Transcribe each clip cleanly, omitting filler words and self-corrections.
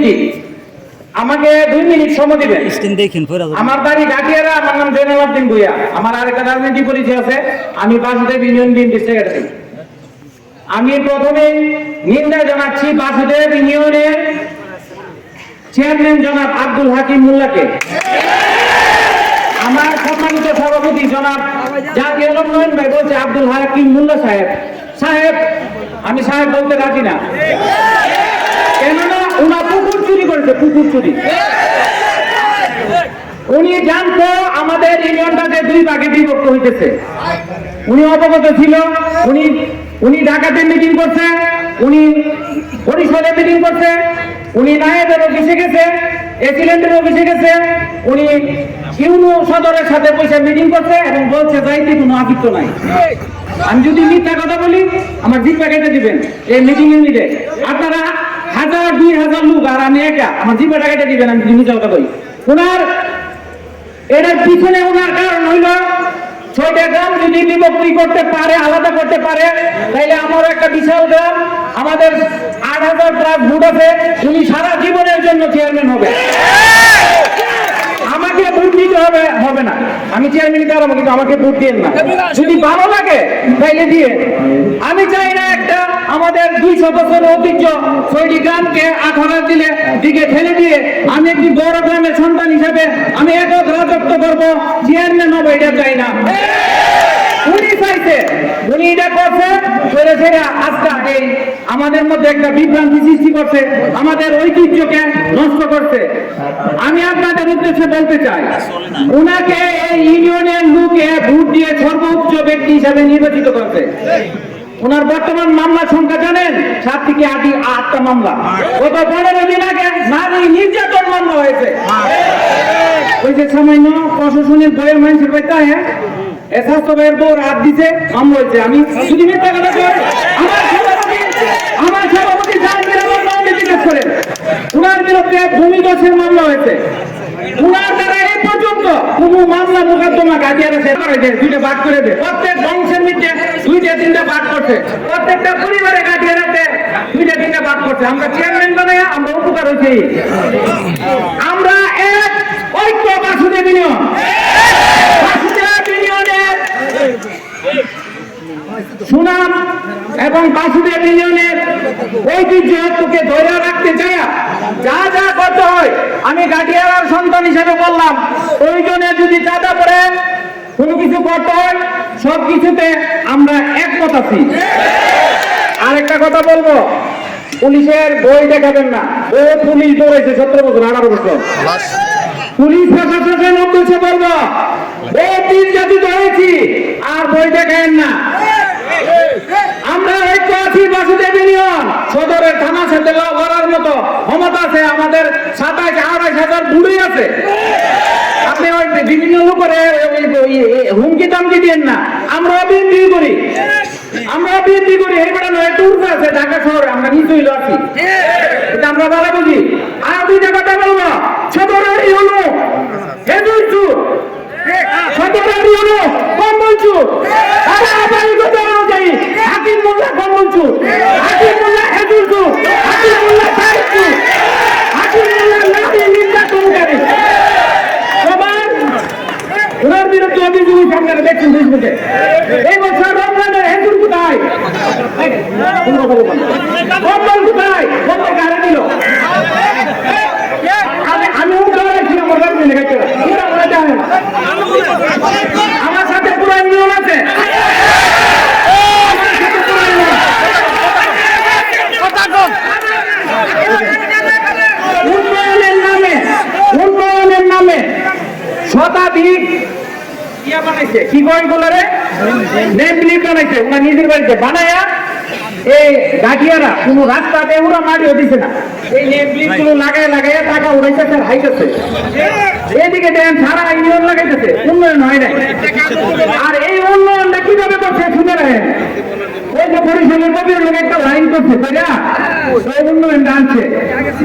কি? আমাকে 2 মিনিট সময় দিবেন। আমার বাড়ি গাটিয়ারা, আমার নাম জয়নাল আব্দিন ভূঁইয়া। আমার আরেকটা রাজনৈতিক পরিচয় আছে, আমি বাসুদেব ইউনিয়ন বিএনপি সেক্রেটারি। আমি প্রথমে নিন্দা জানাচ্ছি বাসুদেব ইউনিয়নের চেয়ারম্যান জনাব আব্দুল হাকিম মোল্লাকে, আমার সম্মানিত সভাপতি জনাব জাতীয় উন্নয়ন ভাই বলছে আব্দুল হাকিম মোল্লা সাহেব। সাহেব, আমি সাহেব বলতে রাজি না, কেননা উনা পুকুর চুরি করেছে, পুকুর চুরি। উনি জানতো আমাদের ইউনিয়নটাতে 2 ভাগে বিভক্ত হইতেছে, উনি অবগত ছিল। উনি ঢাকাতে মিটিং করছে, উনি বরিশালে মিটিং করছে, উনি নায়েবের অফিসে গেছে, এসিলেন্টের অফিসে গেছে, উনি ইউনো সদরের সাথে বসে মিটিং করছে এবং বলছে যাইতে কোনো আপত্তি নাই। আমি যদি মিথ্যা কথা বলি আমার জিপ প্যাকেটে দিবেন। এই মিটিং ইউনিটে আপনারা 1000-2000 লোক আর আমি একা, আমার জিপ প্যাকেটে দিবেন। আমি যদি মিথ্যা কথা বলি, ওনার এটার পিছনে ওনার কারণ হইল 6টা গ্রাম যদি বিভক্তি করতে পারে, আলাদা করতে পারে, তাইলে আমার একটা বিশাল গ্রাম, আমাদের 8000 প্লাস ভোট আছে, উনি সারা জীবনের জন্য চেয়ারম্যান হবে। আমাকে ভোট দিতে হবে না, আমি চেয়ারম্যান দাঁড়াবো, কিন্তু আমাকে ভোট দিয়েন না। যদি ভালো লাগে তাইলে দিয়ে। আমি চাই না একটা আমাদের 200 বছরের ঐতিহ্য 6টি গ্রামকে 18 দিকে ঠেলে দিয়ে আমি একটি বড় গ্রামের সন্তান হিসেবে আমি একক রাজত্ব করবো, চেয়ারম্যান হবো, এটা চাই না। উনি চাইছে, উনি এটা করছে, করে সেটা আজকে এই আমাদের মধ্যে একটা বিভ্রান্তি সৃষ্টি করছে, আমাদের ঐতিহ্যকে নষ্ট করছে। আমি আপনাদের উদ্দেশ্যে বলতে চাই, উনাকে এই ইউনিয়নের লোকে ভোট দিয়ে সর্বোচ্চ ব্যক্তি হিসাবে নির্বাচিত করছে। ওনার বর্তমান মামলার সংখ্যা জানেন? 7 থেকে 8টা মামলা। গত 15 দিন আগে নারী নির্যাতন মামলা হয়েছে। ওই যে সামান্য প্রশাসনের বইয়ের মানুষের পাইতে হ্যাঁ স্বাস্থ্য ভাইয়ের বউ রাত দিছে, মামলা হয়েছে। আমি যদি মিথ্যা কথা বলি, আমার সভাপতি জাহাঙ্গীর আমার নামে জিজ্ঞেস করেন, ওনার বিরুদ্ধে ভূমিদস্যুর মামলা হয়েছে। ওনার দ্বারা এই পর্যন্ত কোন মামলা মোকদ্দমা গাজিয়ারা শেষ করে দেয়, 2টা ভাগ করে দেয়। প্রত্যেক বংশের মধ্যে 2-3টা ভাগ করছে, প্রত্যেকটা পরিবারে গাজিয়ারাতে 2-3টা ভাগ করছে। আমরা চেয়ারম্যান বানাই, আমরা উপকার হয়েছি। আমরা এক ঐক্য বাসুদেব ইউনিয়ন, বাসুদেব ইউনিয়নের সুনাম এবং বাসুদেব ইউনিয়নের ঐতিহ্যকে ধরে রাখতে চাই। যা যা করতে হয়, আমি গাটিয়ারার সন্তান হিসেবে বললাম, প্রয়োজনে যদি চাঁদা পড়ে কোনো কিছু করতে হয়, সব কিছুতে আমরা একমত আছি। আরেকটা কথা বলবো, পুলিশের বই দেখাবেন না। ও পুলিশ দৌড়াইছে 17 বছর 18 বছর। পুলিশ প্রশাসনের উদ্দেশ্যে বলবো, ও 3 জাতি ধরেছি, আর বই দেখায়েন না। আমরা ঐক্য আছি বাসুদেব ইউনিয়ন সদরের থানার সাথে লড়ার মতো ক্ষমতা আছে আমাদের। 27-28 বুড়ি আছে। আপনি ওই বিভিন্ন লোকের হুমকি দামকি দিয়েন না। আমরা বিএনপি করি, আমরা বিএনপি করি। এই বেটা নয় টুর আছে ঢাকা শহরে, আমরা নিচই আছি, এটা আমরা ভালো বুঝি। আর 2টা কথা বলবো, সদরের হলো হেদুর চুর, সদরের হলো কম্বল চুর। হাকিম মোল্লা কম্বল চুর, হাকিম মোল্লা হেদুর চুর, হাকিম মোল্লা সাহেব চুর, হাকিম মোল্লা নারী নির্যাতনকারী। সবার ওনার বিরুদ্ধে অভিযোগ আপনারা দেখছেন ফেসবুকে। এই বছর রমজানের হেদুর কোথায়? কম্বল কোথায়? কম্বল কারে দিল? আমি উঠেছিলাম আমার সাথে পুরো নিয়ম আছে। উন্নয়নের নামে শতাধিক ইয়া বানাইছে, কি কয় বলে নেম প্লেট বানাইছে। ওনার নিজের বাড়িতে বানায়া এই গাটিয়ারা কোন রাস্তাতে ওরা মাটিও দিছে না। এই নেম প্লেট গুলো লাগাইয়া টাকা উড়াইছে, হাইতেছে। এদিকে দেখেন সারা ইউনিয়ন লাগাইতেছে, উন্নয়ন হয় নাই। আর এই উন্নয়নটা কিভাবে করছে শুনে রাখেন। ওই যে বরিশালের কবির লোক একটা লাইন করছে, তাই না? ওই উন্নয়নটা আনছে।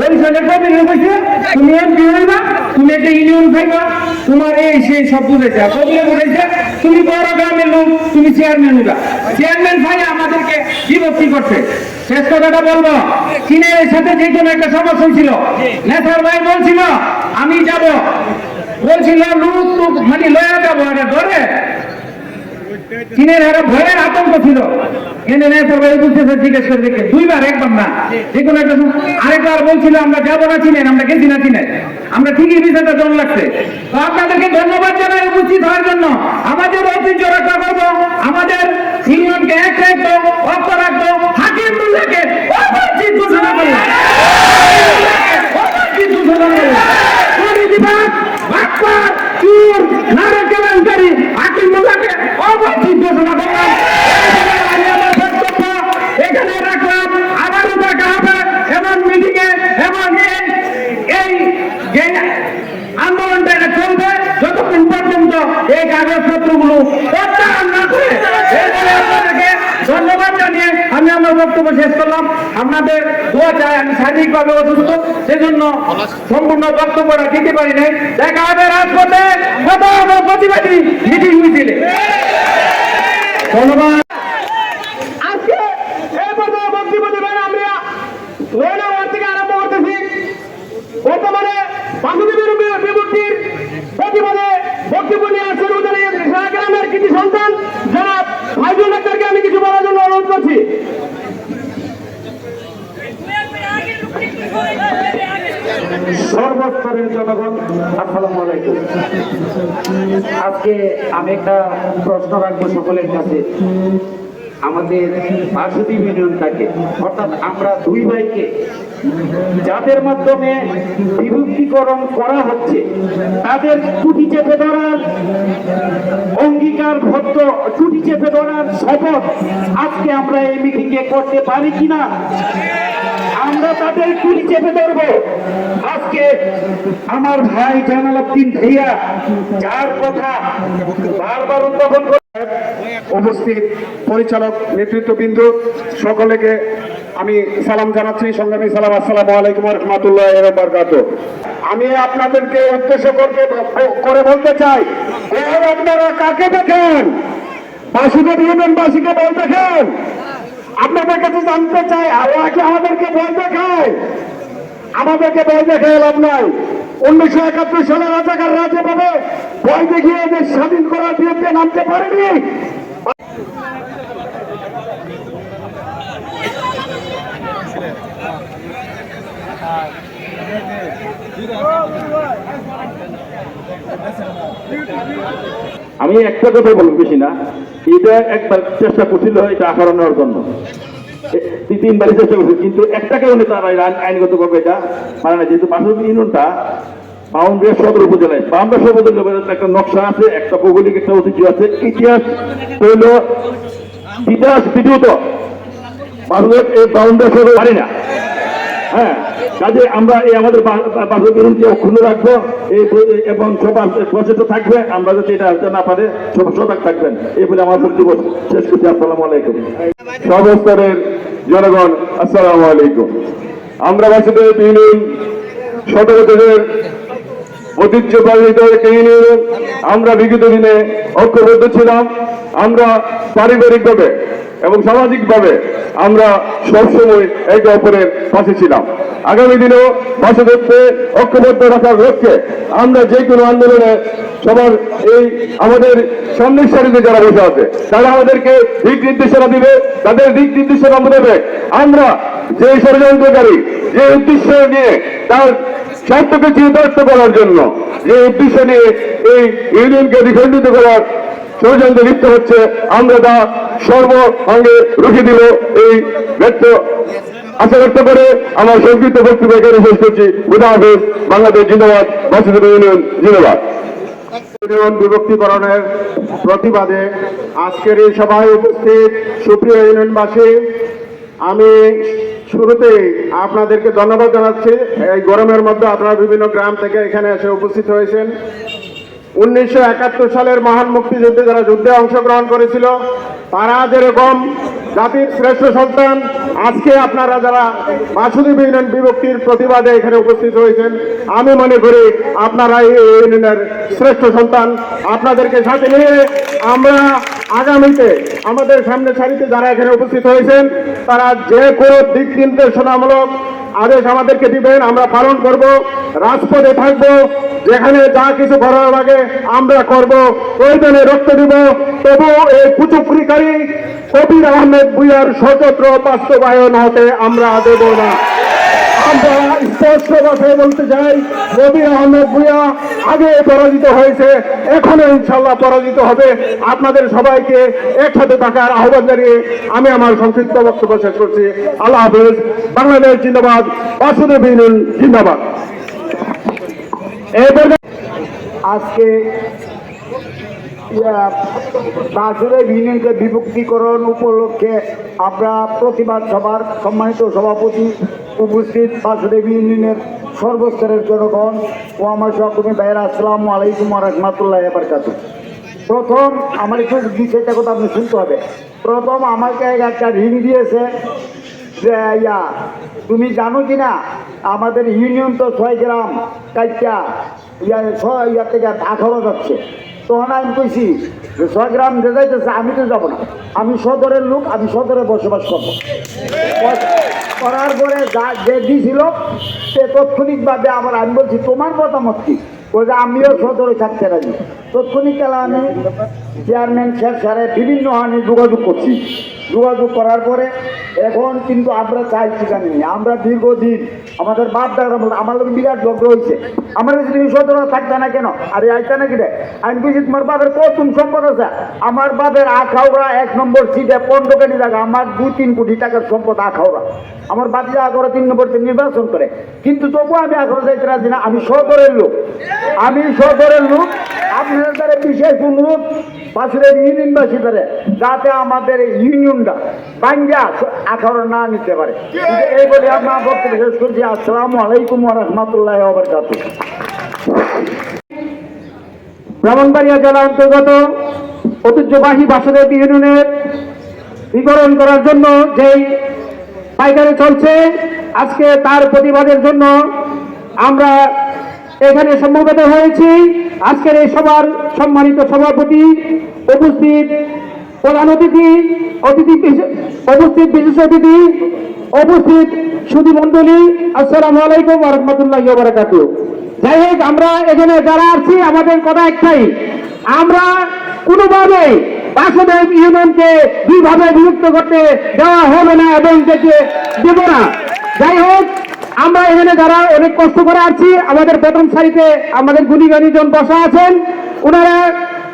বরিশালের কবির লোক হয়েছে, তুমি এমপি হইবা, তুমি একটা ইউনিয়ন পাইবা, তোমার এই সেই সব বুঝেছে। কবিরে বুঝেছে তুমি বড় গ্রামের লোক, তুমি চেয়ারম্যান হইবা। চেয়ারম্যান ভাই আমাদেরকে বিভক্তি করছে। শেষ কথাটা বলবো, চীনের সাথে যে কোনো একটা সমস্যা হয়েছিল, নেতার ভাই বলছিল আমি যাব, বলছিল লুট টুক মানে লয়া যাবো, এটা ধরে চীনের একটা ভয়ের আতঙ্ক ছিল। এনে নেতার ভাই বুঝতেছে, জিজ্ঞেস করে দেখে দুইবার, একবার না, যে কোনো একটা আরেকবার বলছিল আমরা যাবো না চীনের, আমরা গেছি না চীনে, আমরা ঠিকই বিষয়টা জন লাগছে। তো আপনাদেরকে ধন্যবাদ জানাই উপস্থিত হওয়ার জন্য। আমাদের ঐতিহ্য রক্ষা করবো, আমাদের ইউনিয়নকে এক রাখবো, অক্ষ রাখবো, হাকিম মুল্লাকে অবাঞ্ছিত ঘোষণা করবো, অবাঞ্ছিত ঘোষণা করবো। দুর্নীতিবাজ, বাটপার, চোর, নারী কেলেঙ্কারি হাকিম মুল্লাকে অবাঞ্ছিত ঘোষণা করলাম। আমি আমার বক্তব্য এখানে রাখলাম, আবারও দেখা হবে এমন মিটিং এ, এবং এই যে আন্দোলনটা এটা চলবে যতক্ষণ পর্যন্ত এই কাগজপত্রগুলো প্রত্যাহার না করে। আপনাদেরকে ধন্যবাদ জানিয়ে আমি আমার বক্তব্য শেষ করলাম। আপনাদের দোয়া চাই, আমি শারীরিকভাবে অসুস্থ, সেজন্য সম্পূর্ণ বক্তব্যটা দিতে পারি নাই। দেখা হবে রাজপথে প্রতিবাদী মিটিং মিছিলে। ধন্যবাদ। আজকে এই পর্যায়ে বক্তব্য দেবেন আমরা রোড থেকে আরম্ভ করতেছি। বর্তমানে বাসুদেবের বিভক্তির প্রতিবাদে বক্তব্য নিয়ে আসছেন গ্রামের কৃতি সন্তান যারা ভাইজুল ডাক্তারকে আমি কিছু বলার জন্য অনুরোধ করছি। সর্বস্তরের জনগণ আসসালামু আলাইকুম। আজকে আমি একটা প্রশ্ন রাখবো সকলের কাছে। আমাদের বাসুদেব ইউনিয়নটাকে, অর্থাৎ আমরা দুই ভাইকে যাদের মাধ্যমে বিভক্তিকরণ করা হচ্ছে, তাদের টুটি চেপে ধরার অঙ্গীকারবদ্ধ, টুটি চেপে ধরার শপথ আজকে আমরা এই মিটিংয়ে করতে পারি কিনা? আমরা তাদের টুটি চেপে ধরবো। আজকে আমার ভাই জামাল উদ্দিন ভাইয়া যার কথা বারবার উত্থাপন করে, উপস্থিত পরিচালক নেতৃত্ববৃন্দ সকলকে আমি সালাম জানাচ্ছি, সংগ্রামী সালাম। আসসালামু আলাইকুম ওয়া রাহমাতুল্লাহি ওয়া বারাকাতুহু। আমি আপনাদেরকে উদ্দেশ্য করে বলতে চাই, আপনারা কাকে দেখেন? বাসুদেব ইউনিয়নবাসীকে বল দেখেন। আপনাদের কাছে জানতে চাই, ওরা কি আমাদেরকে বল দেখায়? আমাদেরকে বল দেখায় লাভ নাই। 1971 সালে রাজাকাররা যেভাবে ভয় দেখিয়ে এদের স্বাধীন করার বিরুদ্ধে নামতে পারেনি, আমি একটা কথা বলবো, বেশি না। এটা একবার চেষ্টা করছিল এটা আহরণ নেওয়ার জন্য, তিনবারই চেষ্টা করছিল, কিন্তু একটা কারণে তারা আইনগত ভাবে এটা মানে না। যেহেতু বাসুদেব ইউনিয়নটা বাউন্ডারি সদর উপজেলায়, বাউন্ডারি সদর উপজেলায় একটা নকশা আছে, একটা ভৌগোলিক একটা ঐতিহ্য আছে, ইতিহাস হইল ইতিহাস দ্বিতীয়ত বাসুদেব এই বাউন্ডারি সদর পারি না। হ্যাঁ, কাজে আমরা এই আমাদের বাসুদেব ইউনিয়নকে অক্ষুণ্ণ রাখবো এবং সবার প্রচেষ্ট থাকবে। আমরা যাতে এটা হতে না পারে সজাগ থাকবেন, এই বলে আমার বক্তব্য শেষ করছি। আসসালামু আলাইকুম। সর্বস্তরের জনগণ আসসালামু আলাইকুম। আমরা বাসুদেব ইউনিয়ন 17 বছরের ঐতিহ্যবাহী ইউনিয়ন, আমরা বিগত দিনে ঐক্যবদ্ধ ছিলাম। আমরা পারিবারিকভাবে এবং সামাজিকভাবে আমরা সবসময় একে অপরের পাশে ছিলাম। আগামী দিনেও বাসুদেবকে ঐক্যবদ্ধ রাখার লক্ষ্যে আমরা যে কোনো আন্দোলনে সবার এই আমাদের সামনের সারিতে যারা বসে আছে তারা আমাদেরকে দিক নির্দেশনা দিবে, তাদের দিক নির্দেশনা দেবে। আমরা যে ষড়যন্ত্রকারী যে উদ্দেশ্য নিয়ে তার স্বার্থকে চিন্তার্থ করার জন্য যে উদ্দেশ্য নিয়ে এই ইউনিয়নকে দ্বিখণ্ডিত করার ষড়যন্ত্র লিপ্ত হচ্ছে, আমরা তা সর্বাঙ্গে রুখে দিব। এই ব্যর্থ আশা ব্যক্ত করে আমার সংক্ষিপ্ত বক্তব্য এখানে শেষ করছি। খুদা হাফেজ। বাংলাদেশ জিন্দাবাদ। বাসুদেব ইউনিয়ন জিন্দাবাদ। ইউনিয়ন বিভক্তিকরণের প্রতিবাদে আজকের এই সভায় উপস্থিত সুপ্রিয় ইউনিয়নবাসী, আমি শুরুতেই আপনাদেরকে ধন্যবাদ জানাচ্ছি। এই গরমের মধ্যে আপনারা বিভিন্ন গ্রাম থেকে এখানে এসে উপস্থিত হয়েছেন। 1971 সালের মহান মুক্তিযুদ্ধে যারা যুদ্ধে অংশগ্রহণ করেছিল, তারা যেরকম জাতির শ্রেষ্ঠ সন্তান, আজকে আপনারা যারা বাসুদেব ইউনিয়ন বিভক্তির প্রতিবাদে এখানে উপস্থিত হয়েছেন, আমি মনে করি আপনারা এই ইউনিয়নের শ্রেষ্ঠ সন্তান। আপনাদেরকে সাথে নিয়ে আমরা আগামীতে আমাদের সামনে সারিতে যারা এখানে উপস্থিত হয়েছেন, তারা যে কোনো দিক নির্দেশনামূলক আদেশ আমাদেরকে দিবেন, আমরা পালন করব, রাজপথে থাকব, যেখানে যা কিছু করার লাগে আমরা করব, প্রয়োজনে রক্ত দিব, তবু এই কুচক্রিকারী কবির আহমেদ ভূঁইয়ার সশস্ত্র বাস্তবায়ন হতে আমরা দেব না। আমরা স্পষ্ট কথায় বলতে চাই, কবির আহমেদ ভূঁইয়া আগে পরাজিত হয়েছে, এখনো ইনশাল্লাহ পরাজিত হবে। আপনাদের সবাইকে একসাথে থাকার আহ্বান জানিয়ে আমি আমার সংক্ষিপ্ত বক্তব্য শেষ করছি। আল্লাহ হাফেজ। বাংলাদেশ জিন্দাবাদ, বাসুদেব ইউনিয়ন জিন্দাবাদ। আজকে বাসুদেব ইউনিয়নকে বিভক্তিকরণ উপলক্ষে আমরা প্রতিবাদ সভার সম্মানিত সভাপতি উপস্থিত বাসুদেব ইউনিয়নের সর্বস্তরের জনগণ ও আমার সহকর্মী ভাইয়েরা, আসসালামু আলাইকুম ওয়া রাহমাতুল্লাহি ওয়া বারাকাতুহু। প্রথম আমার একটু বিষয়টা কথা আপনি শুনতে হবে। প্রথম আমাকে একটা ঋণ দিয়েছে যে তুমি জানো কি না আমাদের ইউনিয়ন তো 6 গ্রাম কাইটা ইয়ার থেকে 18 যাচ্ছে। তখন আমি কইছি যে 6 গ্রাম যে যাইতেছে আমি তো যাবো না, আমি সদরের লোক, আমি সদরে বসবাস করবো। করার পরে যে দিয়েছিল সে তাৎক্ষণিকভাবে আবার আমি বলছি তোমার মতামত কি, ওই যে আমিও সদরে থাকতে রাজি। তাৎক্ষণিক কালে আমি চেয়ারম্যান স্যারে বিভিন্ন হানি যোগাযোগ করছি। যোগাযোগ করার পরে এখন কিন্তু আমরা চাইছি জানি আমরা দীর্ঘদিন আমাদের বাপ দাদা আমার লোক বিরাট ঝগড়া হয়েছে, আমার কাছে তুমি সদরে থাকতে না কেন, আরে আইতা নাকি রে? আমি বুঝি তোমার বাপের কতদিন সম্পদ আছে? আমার বাপের আখাউড়া 1 নম্বর সিটে 15 কোটি টাকা, আমার 2-3 কোটি টাকার সম্পদ আখাউড়া। আমার বাচ্চা আখাউড়া 3 নম্বরতে নির্বাচন করে, কিন্তু তবুও আমি আখাউড়া যাইতে রাজি না। আমি সদরের লোক, আমি সদরের লোক। আপনাদের দ্বারা বিশেষ অনুরোধ বাসুদেব ইউনিয়নবাসী দ্বারা যাতে আমাদের ইউনিয়নটা বাঙ্গা আখাউড়া না নিতে পারে, এই বলে আমরা বক্তব্য শেষ করছি। আসসালামু আলাইকুম ওয়া রাহমাতুল্লাহি ওয়া বারাকাতুহু। ব্রাহ্মণবাড়িয়া জেলা অন্তর্গত ঐতিহ্যবাহী বাসুদেব ইউনিয়নের বিবরণ করার জন্য যেই পাইকারি চলছে, আজকে তার প্রতিবাদের জন্য আমরা এখানে সমবেত হয়েছি। আজকের এই সভার সম্মানিত সভাপতি, উপস্থিত প্রধান অতিথি, উপস্থিত বিশেষ অতিথি, উপস্থিত সুধী মণ্ডলী, আসসালামু আলাইকুম ওয়া রাহমাতুল্লাহি ওয়া বারাকাতুহু। যাই হোক, আমরা এখানে যারা আছি আমাদের কথা একটাই, আমরা কোনোভাবে বাসুদেব ইউনিয়নকে দুইভাবে বিভক্ত করতে দেওয়া হবে না এবং যেতে দেব না। যাই হোক, আমরা এখানে যারা অনেক কষ্ট করে আছি, আমাদের প্রথম সারিতে আমাদের গুণীগানীজন বসা আছেন, ওনারা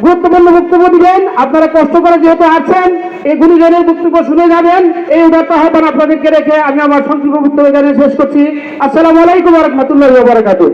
গুরুত্বপূর্ণ বক্তব্য দিবেন। আপনারা কষ্ট করে যেহেতু আছেন, এই গুণীজনের বক্তব্য শুনে যাবেন, এই উদারতা আহ্বান আপনাদেরকে রেখে আমি আমার সংক্ষিপ্ত বক্তব্য এখানে শেষ করছি। আসসালামু আলাইকুম ওয়া রাহমাতুল্লাহি ওয়া বারাকাতুহু।